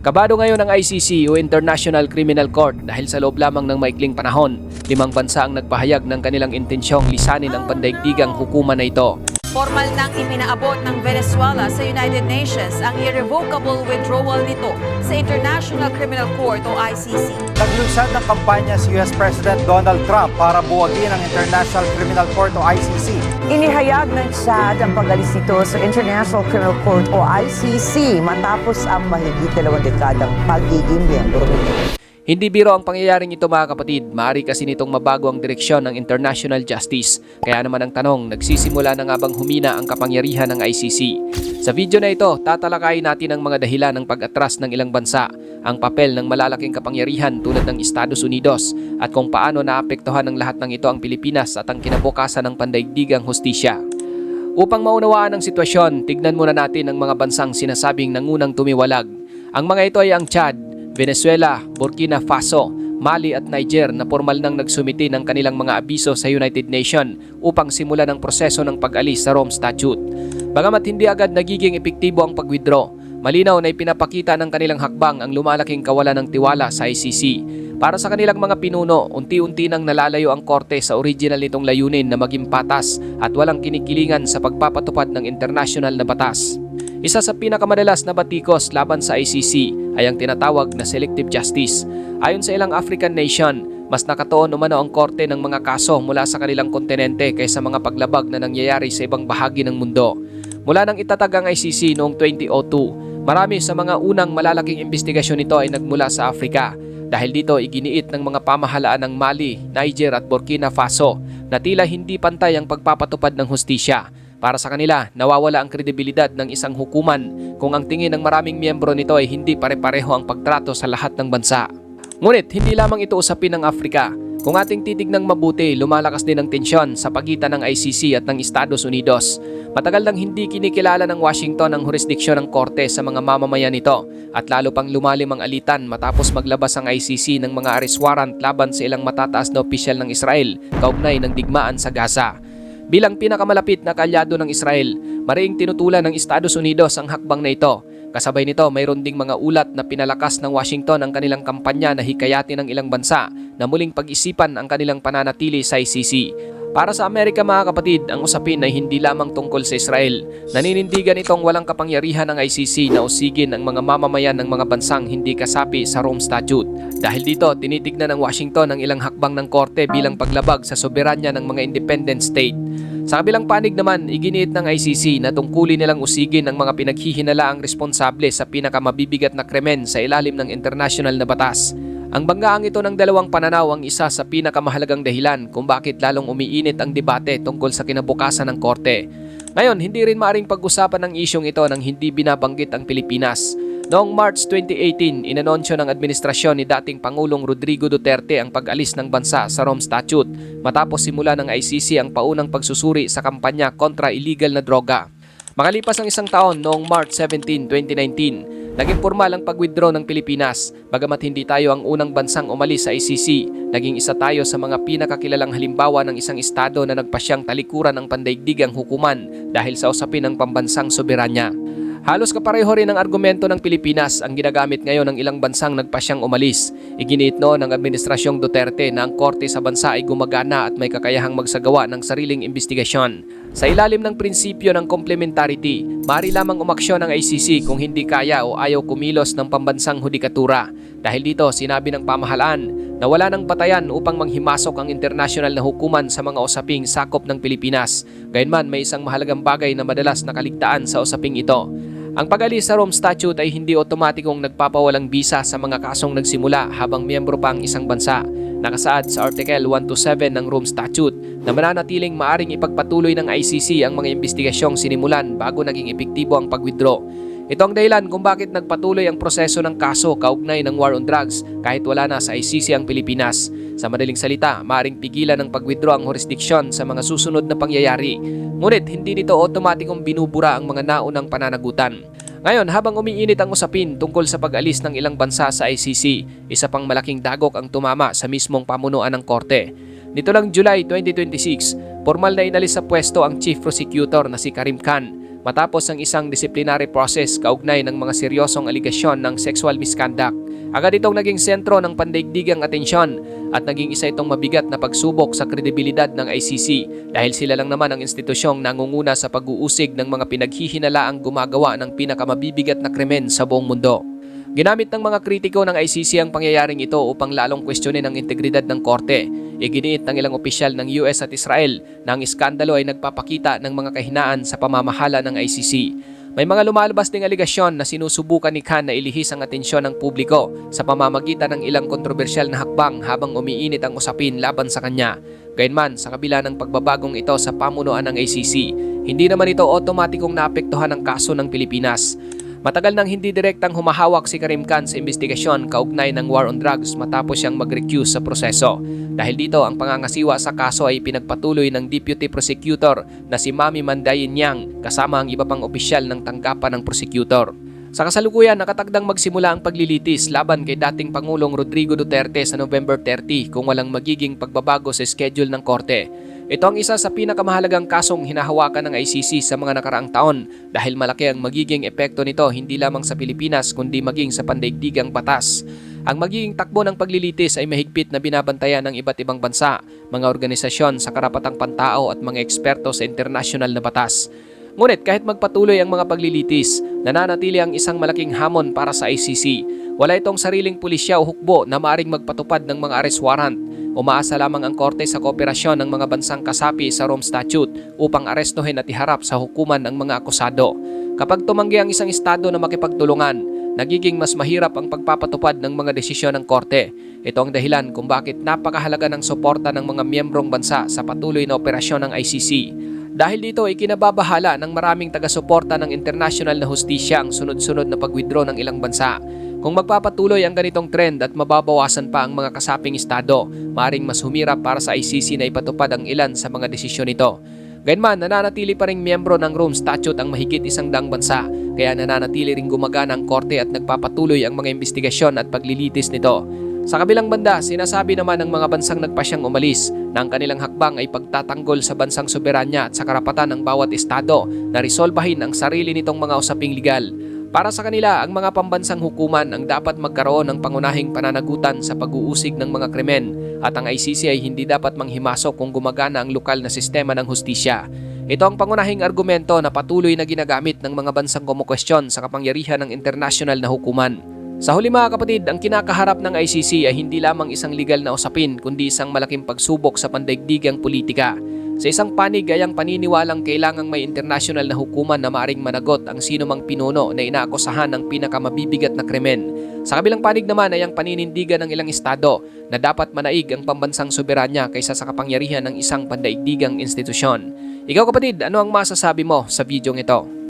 Kabado ngayon ang ICC o International Criminal Court dahil sa loob lamang ng maikling panahon, 5 bansa ang nagpahayag ng kanilang intensyong lisanin ang pandaigdigang hukuman na ito. Formal nang ipinaabot ng Venezuela sa United Nations ang irrevocable withdrawal nito sa International Criminal Court o ICC. Naglunsad ng kampanya si US President Donald Trump para buwagin ang International Criminal Court o ICC. Inihayag ng Chad ang pag-alis nito sa International Criminal Court o ICC matapos ang mahigit 2 dekadang pagiging miyembro nito. Hindi biro ang pangyayaring ito mga kapatid, maaari kasi nitong mabago ang direksyon ng international justice. Kaya naman ang tanong, nagsisimula na nga bang humina ang kapangyarihan ng ICC? Sa video na ito, tatalakayin natin ang mga dahilan ng pag-atras ng ilang bansa, ang papel ng malalaking kapangyarihan tulad ng Estados Unidos, at kung paano naapektuhan ng lahat ng ito ang Pilipinas at ang kinabukasan ng pandaigdigang hustisya. Upang maunawaan ang sitwasyon, tignan muna natin ang mga bansang sinasabing nangunang tumiwalag. Ang mga ito ay ang Chad, Venezuela, Burkina Faso, Mali at Niger na formal nang nagsumiti ng kanilang mga abiso sa United Nations upang simulan ang proseso ng pag-alis sa Rome Statute. Bagamat hindi agad nagiging epektibo ang pag-withdraw, malinaw na ipinapakita ng kanilang hakbang ang lumalaking kawalan ng tiwala sa ICC. Para sa kanilang mga pinuno, unti-unti nang nalalayo ang korte sa original nitong layunin na maging patas at walang kinikilingan sa pagpapatupad ng international na batas. Isa sa pinakamadalas na batikos laban sa ICC ay ang tinatawag na selective justice. Ayon sa ilang African nation, mas nakatuon umano ang korte ng mga kaso mula sa kanilang kontinente kaysa mga paglabag na nangyayari sa ibang bahagi ng mundo. Mula nang itatag ang ICC noong 2002, marami sa mga unang malalaking investigasyon nito ay nagmula sa Afrika. Dahil dito iginiit ng mga pamahalaan ng Mali, Niger at Burkina Faso na tila hindi pantay ang pagpapatupad ng hustisya. Para sa kanila, nawawala ang kredibilidad ng isang hukuman kung ang tingin ng maraming miyembro nito ay hindi pare-pareho ang pagtrato sa lahat ng bansa. Ngunit hindi lamang ito usapin ng Afrika. Kung ating titignang mabuti, lumalakas din ang tensyon sa pagitan ng ICC at ng Estados Unidos. Matagal nang hindi kinikilala ng Washington ang jurisdiksyon ng korte sa mga mamamayan nito at lalo pang lumalim ang alitan matapos maglabas ang ICC ng mga arrest warrant laban sa ilang matataas na opisyal ng Israel kaugnay ng digmaan sa Gaza. Bilang pinakamalapit na kaalyado ng Israel, mariing tinutulan ng Estados Unidos ang hakbang na ito. Kasabay nito, mayroon ding mga ulat na pinalakas ng Washington ang kanilang kampanya na hikayatin ng ilang bansa na muling pag-isipan ang kanilang pananatili sa ICC. Para sa Amerika mga kapatid, ang usapin ay hindi lamang tungkol sa Israel. Naninindigan itong walang kapangyarihan ng ICC na usigin ang mga mamamayan ng mga bansang hindi kasapi sa Rome Statute. Dahil dito, tinitignan ng Washington ang ilang hakbang ng korte bilang paglabag sa soberanya ng mga independent state. Sa kabilang panig naman, iginiit ng ICC na tungkulin nilang usigin ang mga pinaghihinalaang responsable sa pinakamabibigat na krimen sa ilalim ng international na batas. Ang banggaang ito ng dalawang pananaw ang isa sa pinakamahalagang dahilan kung bakit lalong umiinit ang debate tungkol sa kinabukasan ng korte. Ngayon, hindi rin maaring pag-usapan ng isyong ito nang hindi binabanggit ang Pilipinas. Noong March 2018, inanunsyo ng administrasyon ni dating Pangulong Rodrigo Duterte ang pag-alis ng bansa sa Rome Statute matapos simula ng ICC ang paunang pagsusuri sa kampanya kontra illegal na droga. Makalipas ang isang taon noong March 17, 2019, naging formal ang pag-withdraw ng Pilipinas. Bagamat hindi tayo ang unang bansang umalis sa ICC, naging isa tayo sa mga pinakakilalang halimbawa ng isang estado na nagpasyang talikuran ng pandaigdigang hukuman dahil sa usapin ng pambansang soberanya. Halos kapareho rin ang argumento ng Pilipinas ang ginagamit ngayon ng ilang bansang nagpasyang umalis. Iginiit noon ng Administrasyong Duterte na ang korte sa bansa ay gumagana at may kakayahang magsagawa ng sariling investigasyon. Sa ilalim ng prinsipyo ng complementarity, maaari lamang umaksyon ng ICC kung hindi kaya o ayaw kumilos ng pambansang hudikatura. Dahil dito, sinabi ng pamahalaan na wala ng batayan upang manghimasok ang internasyonal na hukuman sa mga usaping sakop ng Pilipinas. Gayunman, may isang mahalagang bagay na madalas nakaligtaan sa usaping ito. Ang pag-alis sa Rome Statute ay hindi otomatikong nagpapawalang bisa sa mga kasong nagsimula habang miyembro pa ang isang bansa. Nakasaad sa Article 127 ng Rome Statute na mananatiling maaring ipagpatuloy ng ICC ang mga investigasyong sinimulan bago naging epektibo ang pag-withdraw. Ito ang dahilan kung bakit nagpatuloy ang proseso ng kaso kaugnay ng war on drugs kahit wala na sa ICC ang Pilipinas. Sa madaling salita, maaring pigilan ng pag-withdraw ang jurisdiksyon sa mga susunod na pangyayari. Ngunit hindi nito otomatikong binubura ang mga naunang pananagutan. Ngayon, habang umiinit ang usapin tungkol sa pag-alis ng ilang bansa sa ICC, isa pang malaking dagok ang tumama sa mismong pamunuan ng korte. Nito lang July 2026, formal na inalis sa pwesto ang Chief Prosecutor na si Karim Khan. matapos ang isang disciplinary process kaugnay ng mga seryosong aligasyon ng sexual misconduct. Agad itong naging sentro ng pandaigdigang atensyon at naging isa itong mabigat na pagsubok sa kredibilidad ng ICC dahil sila lang naman ang institusyong nangunguna sa pag-uusig ng mga pinaghihinalaang gumagawa ng pinakamabibigat na krimen sa buong mundo. Ginamit ng mga kritiko ng ICC ang pangyayaring ito upang lalong kwestiyonin ang integridad ng korte. Iginiit ng ilang opisyal ng US at Israel na ang iskandalo ay nagpapakita ng mga kahinaan sa pamamahala ng ICC. May mga lumalabas ding aligasyon na sinusubukan ni Khan na ilihis ang atensyon ng publiko sa pamamagitan ng ilang kontrobersyal na hakbang habang umiinit ang usapin laban sa kanya. Gayunman, sa kabila ng pagbabagong ito sa pamunuan ng ICC, hindi naman ito otomatikong naapektuhan ang kaso ng Pilipinas. Matagal nang hindi direktang humahawak si Karim Khan sa investigasyon kaugnay ng war on drugs matapos siyang mag-recuse sa proseso. Dahil dito, ang pangangasiwa sa kaso ay pinagpatuloy ng Deputy Prosecutor na si Mami Mandayin Yang kasama ang iba pang opisyal ng tanggapan ng prosecutor. Sa kasalukuyan, nakatagdang magsimula ang paglilitis laban kay dating Pangulong Rodrigo Duterte sa November 30 kung walang magiging pagbabago sa schedule ng korte. Ito ang isa sa pinakamahalagang kasong hinahawakan ng ICC sa mga nakaraang taon dahil malaki ang magiging epekto nito hindi lamang sa Pilipinas kundi maging sa pandaigdigang batas. Ang magiging takbo ng paglilitis ay mahigpit na binabantayan ng iba't ibang bansa, mga organisasyon sa karapatang pantao at mga eksperto sa internasyonal na batas. Ngunit kahit magpatuloy ang mga paglilitis, nananatili ang isang malaking hamon para sa ICC. Wala itong sariling pulisya o hukbo na maaring magpatupad ng mga arrest warrant. Umaasa lamang ang korte sa kooperasyon ng mga bansang kasapi sa Rome Statute upang arestuhin at iharap sa hukuman ang mga akusado. Kapag tumanggi ang isang estado na makipagtulungan, nagiging mas mahirap ang pagpapatupad ng mga desisyon ng korte. Ito ang dahilan kung bakit napakahalaga ng suporta ng mga miyembrong bansa sa patuloy na operasyon ng ICC. Dahil dito ay kinababahala ng maraming taga-suporta ng international na hustisya ang sunod-sunod na pag-withdraw ng ilang bansa. Kung magpapatuloy ang ganitong trend at mababawasan pa ang mga kasaping estado, maaaring mas humirap para sa ICC na ipatupad ang ilan sa mga desisyon nito. Gayunman, nananatili pa ring miyembro ng Rome Statute ang mahigit 100 bansa, kaya nananatili ring gumagana ang korte at nagpapatuloy ang mga investigasyon at paglilitis nito. Sa kabilang banda, sinasabi naman ng mga bansang nagpasyang umalis na ang kanilang hakbang ay pagtatanggol sa bansang soberanya at sa karapatan ng bawat estado na resolbahin ang sarili nitong mga usaping legal. Para sa kanila, ang mga pambansang hukuman ang dapat magkaroon ng pangunahing pananagutan sa pag-uusig ng mga krimen at ang ICC ay hindi dapat manghimasok kung gumagana ang lokal na sistema ng hustisya. Ito ang pangunahing argumento na patuloy na ginagamit ng mga bansang kumukwestiyon sa kapangyarihan ng internasyonal na hukuman. Sa huli mga kapatid, ang kinakaharap ng ICC ay hindi lamang isang legal na usapin kundi isang malaking pagsubok sa pandaigdigang politika. Sa isang panig ay ang paniniwalang kailangang may internasyonal na hukuman na maaring managot ang sinumang pinuno na inaakusahan ng pinakamabibigat na krimen. Sa kabilang panig naman ay ang paninindigan ng ilang estado na dapat manaig ang pambansang soberanya kaysa sa kapangyarihan ng isang pandaigdigang institusyon. Ikaw kapatid, ano ang masasabi mo sa videong ito?